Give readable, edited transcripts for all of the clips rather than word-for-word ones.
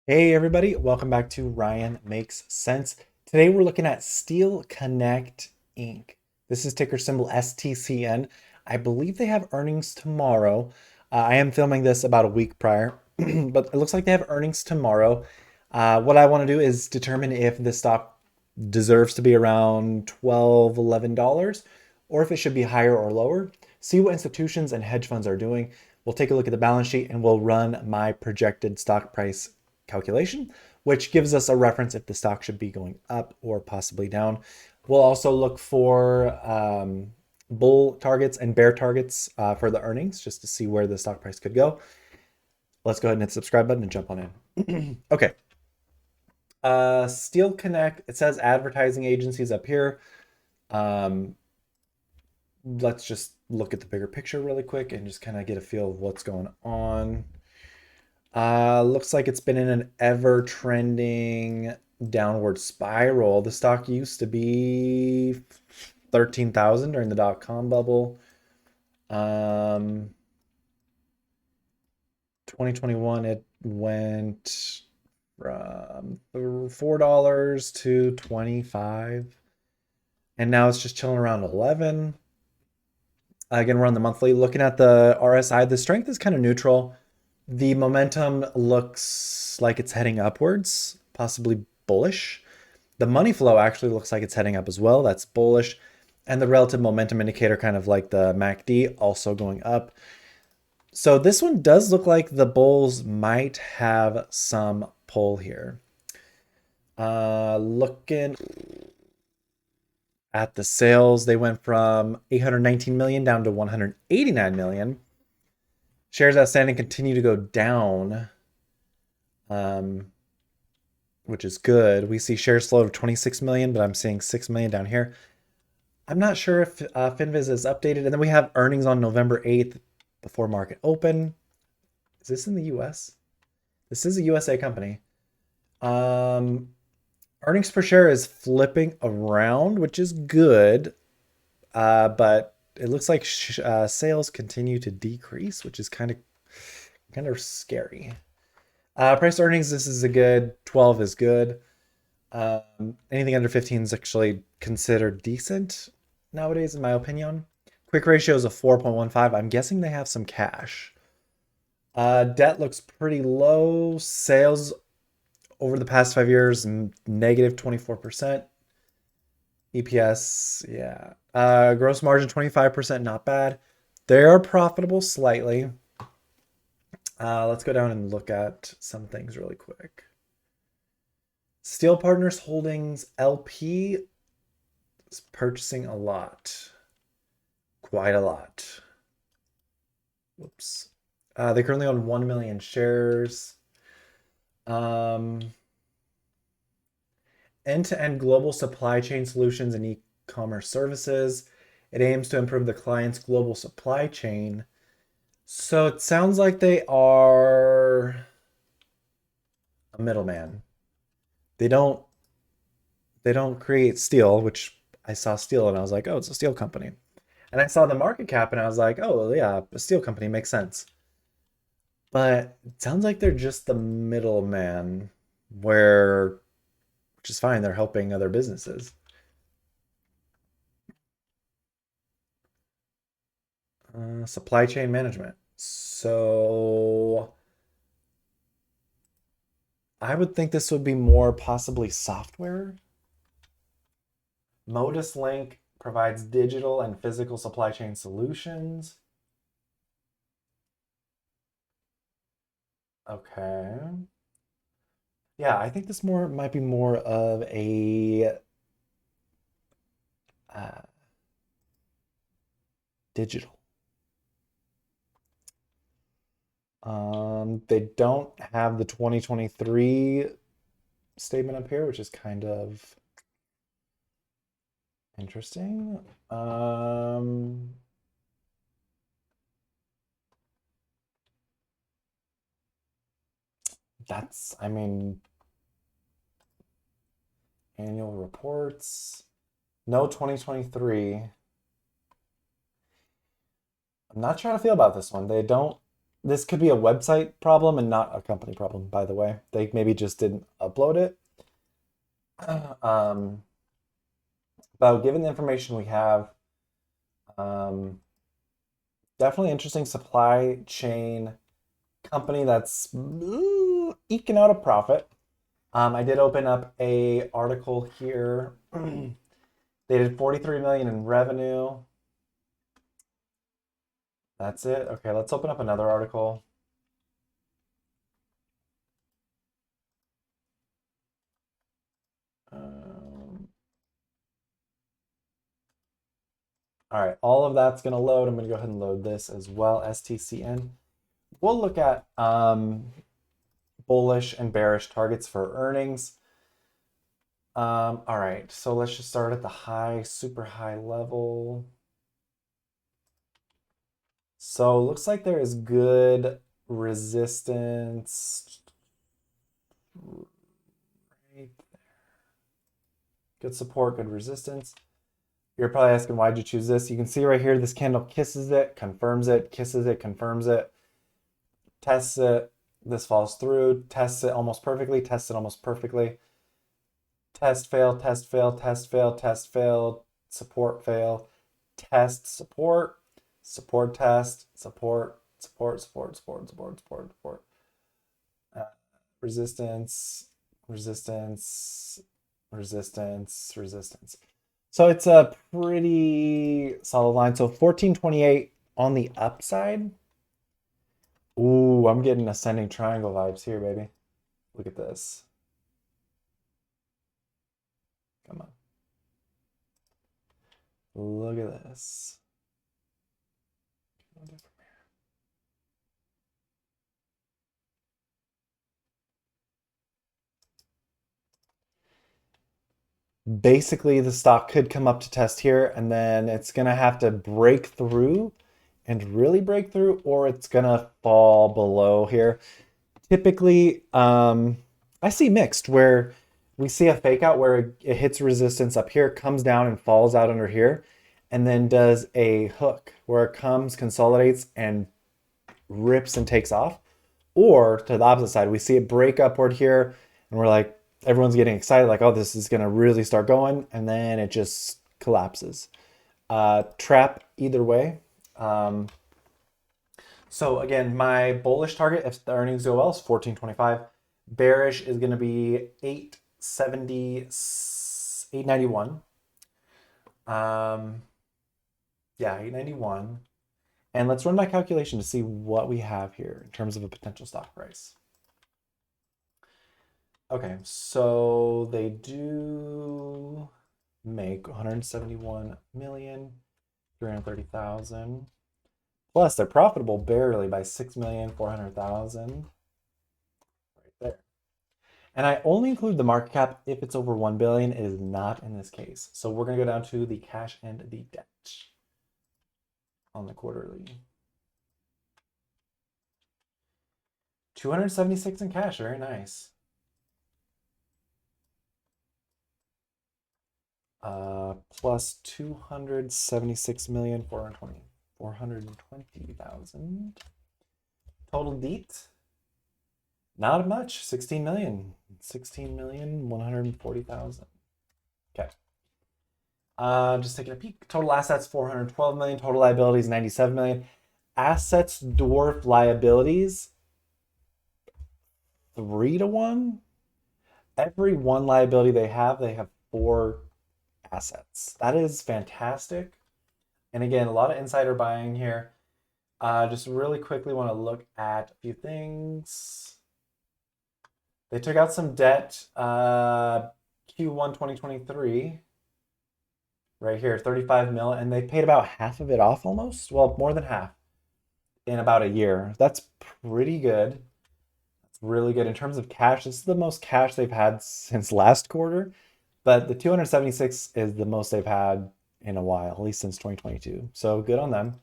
Hey everybody, welcome back to Ryan Makes Sense. Today we're looking at Steel Connect Inc. This is ticker symbol STCN. I believe they have earnings tomorrow. I am filming this about a week prior, but it looks like they have earnings tomorrow. What I want to do is determine if the stock deserves to be around $12, $11, or if it should be higher or lower. See what institutions and hedge funds are doing. We'll take a look at the balance sheet and we'll run my projected stock price calculation, which gives us a reference if the stock should be going up or possibly down. We'll also look for bull targets and bear targets for the earnings just to see where the stock price could go. Let's go ahead and hit the subscribe button and jump on in. Okay. Steel Connect, it says advertising agencies up here. Um, let's just look at the bigger picture really quick and just kind of get a feel of what's going on. Looks like it's been in an ever trending downward spiral. The stock used to be 13,000 during the dot-com bubble. 2021 it went from $4 to 25, and now it's just chilling around 11. Again, we're on the monthly. Looking at the RSI, the strength is kind of neutral. The momentum looks like it's heading upwards, possibly bullish. The money flow actually looks like it's heading up as well. That's bullish. And the relative momentum indicator, kind of like the MACD, also going up. So this one does look like the bulls might have some pull here. Looking at the sales, they went from 819 million down to 189 million. Shares outstanding continue to go down, which is good. We see shares float of 26 million, but I'm seeing 6 million down here. I'm not sure if FinViz is updated. And then we have earnings on November 8th before market open. Is this in the US? This is a USA company. Earnings per share is flipping around, which is good. But it looks like sales continue to decrease, which is kind of scary. Price earnings, this is a good 12 is good. Anything under 15 is actually considered decent nowadays, in my opinion. Quick ratio is a 4.15. I'm guessing they have some cash. Debt looks pretty low. Sales over the past 5 years, negative 24%. EPS, yeah. Gross margin 25%, not bad. They are profitable slightly. Let's go down and look at some things really quick. Steel Partners Holdings LP is purchasing a lot. Quite a lot. Whoops. They currently own 1 million shares. End-to-end global supply chain solutions and e-commerce services. It aims to improve the client's global supply chain. So it sounds like they are a middleman. They don't create steel, which I saw steel and I was like, oh, it's a steel company. And I saw the market cap and I was like, oh yeah, a steel company makes sense. But it sounds like they're just the middleman, which is fine, they're helping other businesses. Supply chain management. So I would think this would be more possibly software. Modus Link provides digital and physical supply chain solutions. Okay. Yeah, I think this more might be more of a uh, digital. They don't have the 2023 statement up here, which is kind of interesting. I mean, annual reports. No 2023. I'm not sure how to feel about this one. They don't This could be a website problem and not a company problem, by the way. They maybe just didn't upload it. Um, but given the information we have, um, definitely interesting supply chain company that's eking out a profit. I did open up a article here. They did 43 million in revenue. That's it. Okay, let's open up another article. All right, all of that's going to load. I'm going to go ahead and load this as well, STCN. We'll look at bullish and bearish targets for earnings. All right, so let's just start at the high, super high level. So it looks like there is good resistance right there. Good support, good resistance. You're probably asking, why'd you choose this? You can see right here, this candle kisses it, confirms it, kisses it, confirms it, tests it. This falls through, tests it almost perfectly, tests it almost perfectly. Test, fail, test, fail, test, fail, test, fail, support, fail, test, support, support, test, support, support, support, support, support, support, support. Resistance, resistance, resistance, resistance. So it's a pretty solid line. So 1428 on the upside. Ooh, I'm getting ascending triangle vibes here, baby. Look at this. Come on. Look at this. Basically, the stock could come up to test here, and then it's going to have to break through and really break through, or it's going to fall below here. Typically, I see mixed, where we see a fake out where it hits resistance up here, comes down and falls out under here, and then does a hook where it comes, consolidates, and rips and takes off. Or to the opposite side, we see it break upward here, and we're like, everyone's getting excited, like, oh, this is going to really start going, and then it just collapses. Trap either way. So again, my bullish target, if the earnings go well, is 1425. Bearish is going to be 870, 891. Yeah, 891. And let's run my calculation to see what we have here in terms of a potential stock price. Okay, so they do make 171,330,000. Plus, they're profitable barely by 6,400,000. Right there. And I only include the market cap if it's over 1 billion. It is not in this case. So we're going to go down to the cash and the debt on the quarterly. 276 in cash, very nice. Plus 276,420,000. Total DEET, not much, 16 million, 16,140,000. Okay. Just taking a peek. Total assets, 412 million. Total liabilities, 97 million. Assets dwarf liabilities, 3-to-1. Every one liability they have 4 assets. That is fantastic. And again, a lot of insider buying here. Just really quickly want to look at a few things. They took out some debt Q1 2023. Right here, 35 mil, and they paid about half of it off almost. Well, more than half in about a year. That's pretty good. That's really good. In terms of cash, this is the most cash they've had since last quarter. But the 276 is the most they've had in a while, at least since 2022. So good on them.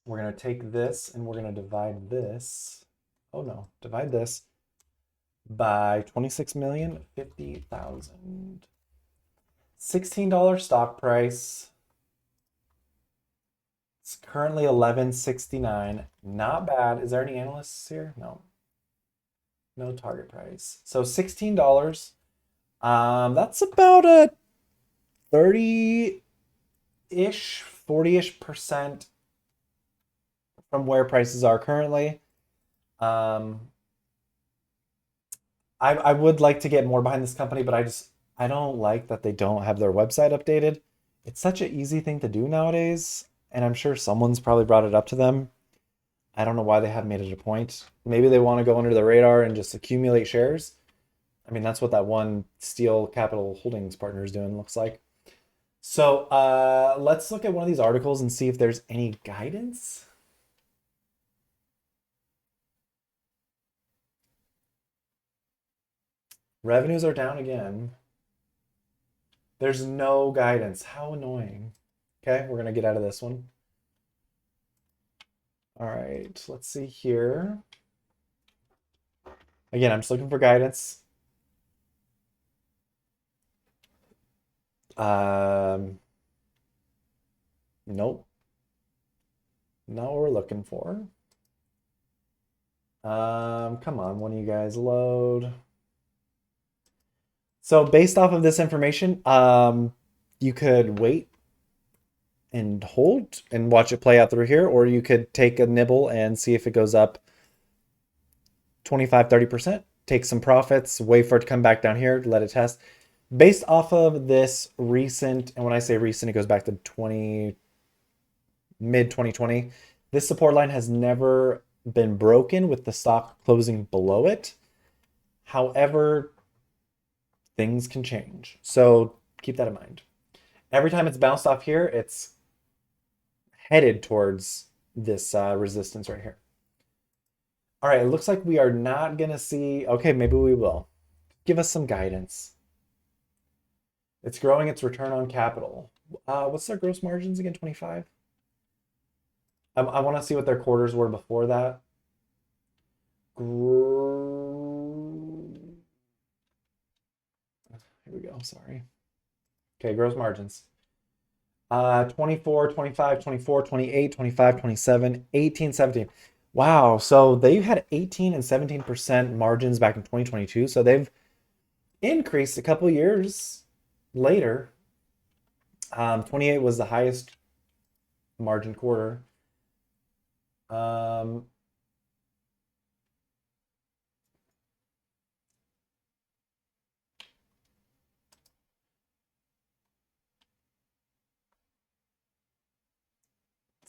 We're going to take this and we're going to divide this. Oh no, divide this by 26,050,000. $16 stock price. It's currently 11.69. Not bad. Is there any analysts here? No. No target price. So $16. That's about a 30-ish, 40-ish percent from where prices are currently. Um, I would like to get more behind this company, but I don't like that they don't have their website updated. It's such an easy thing to do nowadays, and I'm sure someone's probably brought it up to them. I don't know why they haven't made it a point. Maybe they want to go under the radar and just accumulate shares. I mean, that's what that one Steel Capital Holdings partner is doing, looks like. So let's look at one of these articles and see if there's any guidance. Revenues are down again. There's no guidance. How annoying. Okay, we're gonna get out of this one. All right, let's see here. Again, I'm just looking for guidance. Nope. Not what we're looking for. Come on, one of you guys load. So based off of this information, you could wait and hold and watch it play out through here, or you could take a nibble and see if it goes up 25, 30%, take some profits, wait for it to come back down here, let it test. Based off of this recent, and when I say recent, it goes back to mid 2020. This support line has never been broken with the stock closing below it. However, things can change. So keep that in mind. Every time it's bounced off here, it's headed towards this resistance right here. All right, it looks like we are not going to see. Okay, maybe we will. Give us some guidance. It's growing its return on capital. What's their gross margins again? 25? I want to see what their quarters were before that. Here we go. Sorry. Okay, gross margins. 24, 25, 24, 28, 25, 27, 18, 17. Wow. So they had 18 and 17% margins back in 2022. So they've increased a couple years later. 28 was the highest margin quarter.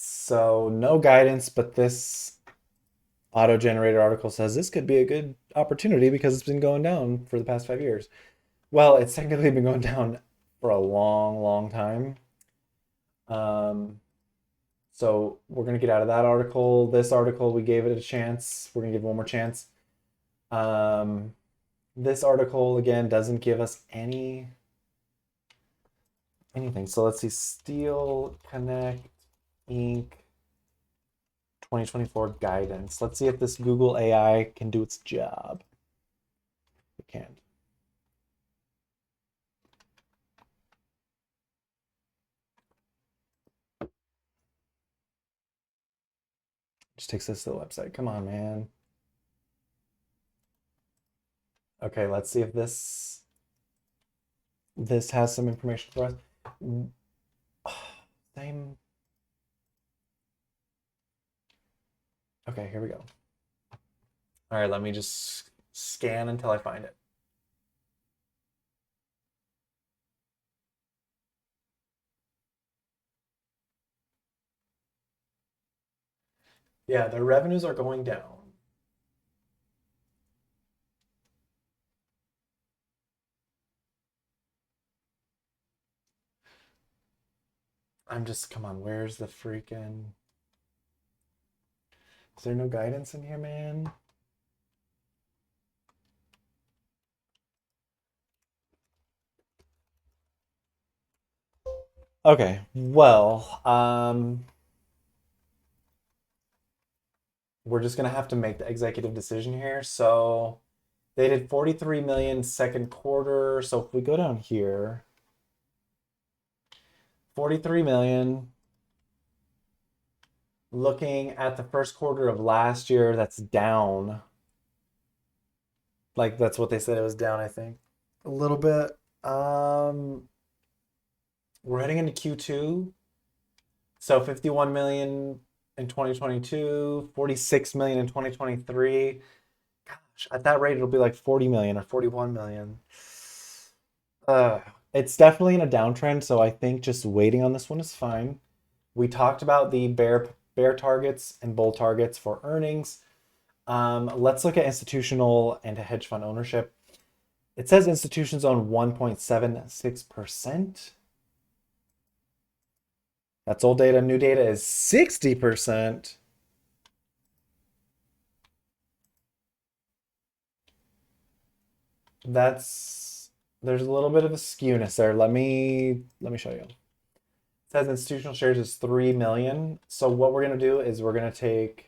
So no guidance, but this auto-generated article says this could be a good opportunity because it's been going down for the past 5 years. Well, it's technically been going down for a long, long time. So we're gonna get out of that article. This article, we gave it a chance. We're gonna give it one more chance. This article again doesn't give us anything. So let's see, Steel Connect Inc. 2024 guidance. Let's see if this Google AI can do its job. It can. Just takes us to the website. Come on, man. Okay, let's see if this has some information for us. Same. Okay, here we go. All right, let me just scan until I find it. Yeah, their revenues are going down. Come on, where's the freaking... Is there no guidance in here, man? Okay, well, we're just gonna have to make the executive decision here. So they did 43 million second quarter. So if we go down here, 43 million. Looking at the first quarter of last year, that's down. Like that's what they said it was down, I think. A little bit. We're heading into Q2. So 51 million in 2022, 46 million in 2023. Gosh, at that rate it'll be like 40 million or 41 million. Uh, it's definitely in a downtrend, so I think just waiting on this one is fine. We talked about the bear targets and bull targets for earnings. Let's look at institutional and hedge fund ownership. It says institutions own 1.76%. That's old data. New data is 60%. There's a little bit of a skewness there. Let me show you. It says institutional shares is 3 million. So what we're gonna do is we're gonna take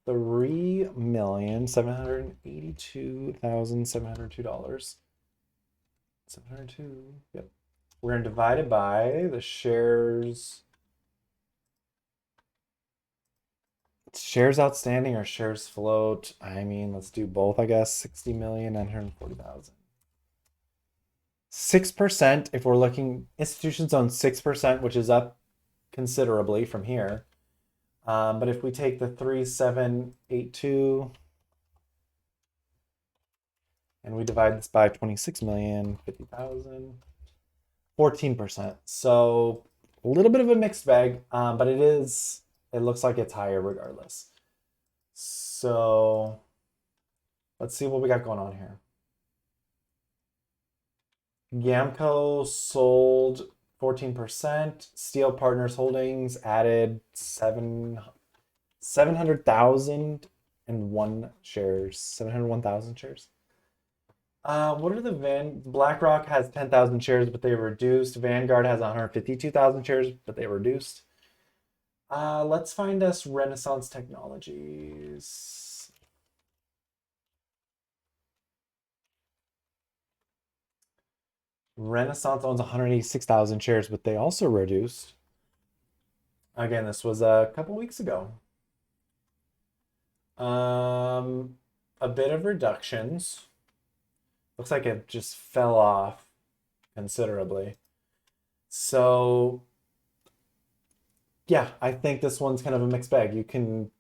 3,782,702. 702. Yep. We're gonna divide it by the shares. Shares outstanding or shares float. I mean, let's do both, I guess. 60,940,000. 6%, if we're looking, institutions own 6%, which is up considerably from here. But if we take the 3,782 and we divide this by 26,050,000, 14%. So a little bit of a mixed bag, but it looks like it's higher regardless. So let's see what we got going on here. Gamco sold 14%. Steel Partners Holdings added 700,001 shares. 701,000 shares. What are BlackRock has 10,000 shares, but they were reduced. Vanguard has 152,000 shares, but they were reduced. Let's find us Renaissance Technologies. Renaissance owns 186,000 shares, but they also reduced. Again, this was a couple weeks ago. A bit of reductions. Looks like it just fell off considerably. So yeah, I think this one's kind of a mixed bag. You can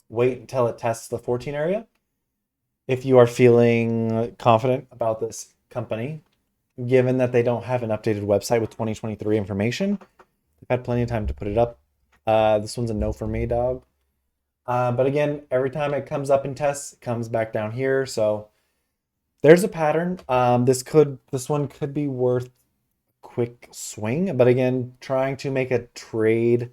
wait until it tests the 14 area. If you are feeling confident about this company, given that they don't have an updated website with 2023 information, they've had plenty of time to put it up. This one's a no for me, dog. But again, every time it comes up in tests, it comes back down here. So there's a pattern. This one could be worth quick swing, but again, trying to make a trade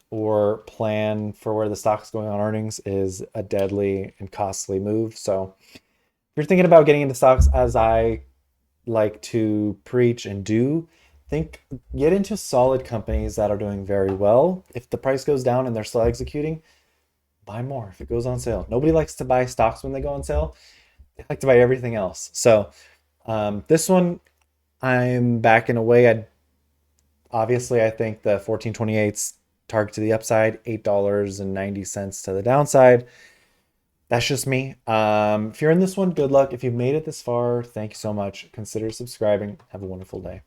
or plan for where the stock's going on earnings is a deadly and costly move. So if you're thinking about getting into stocks, as I like to preach and do, get into solid companies that are doing very well. If the price goes down and they're still executing, buy more if it goes on sale. Nobody likes to buy stocks when they go on sale. They like to buy everything else. So this one, I'm backing away. Obviously, I think the 1428's target to the upside, $8.90 to the downside. That's just me. If you're in this one, good luck. If you've made it this far, thank you so much. Consider subscribing. Have a wonderful day.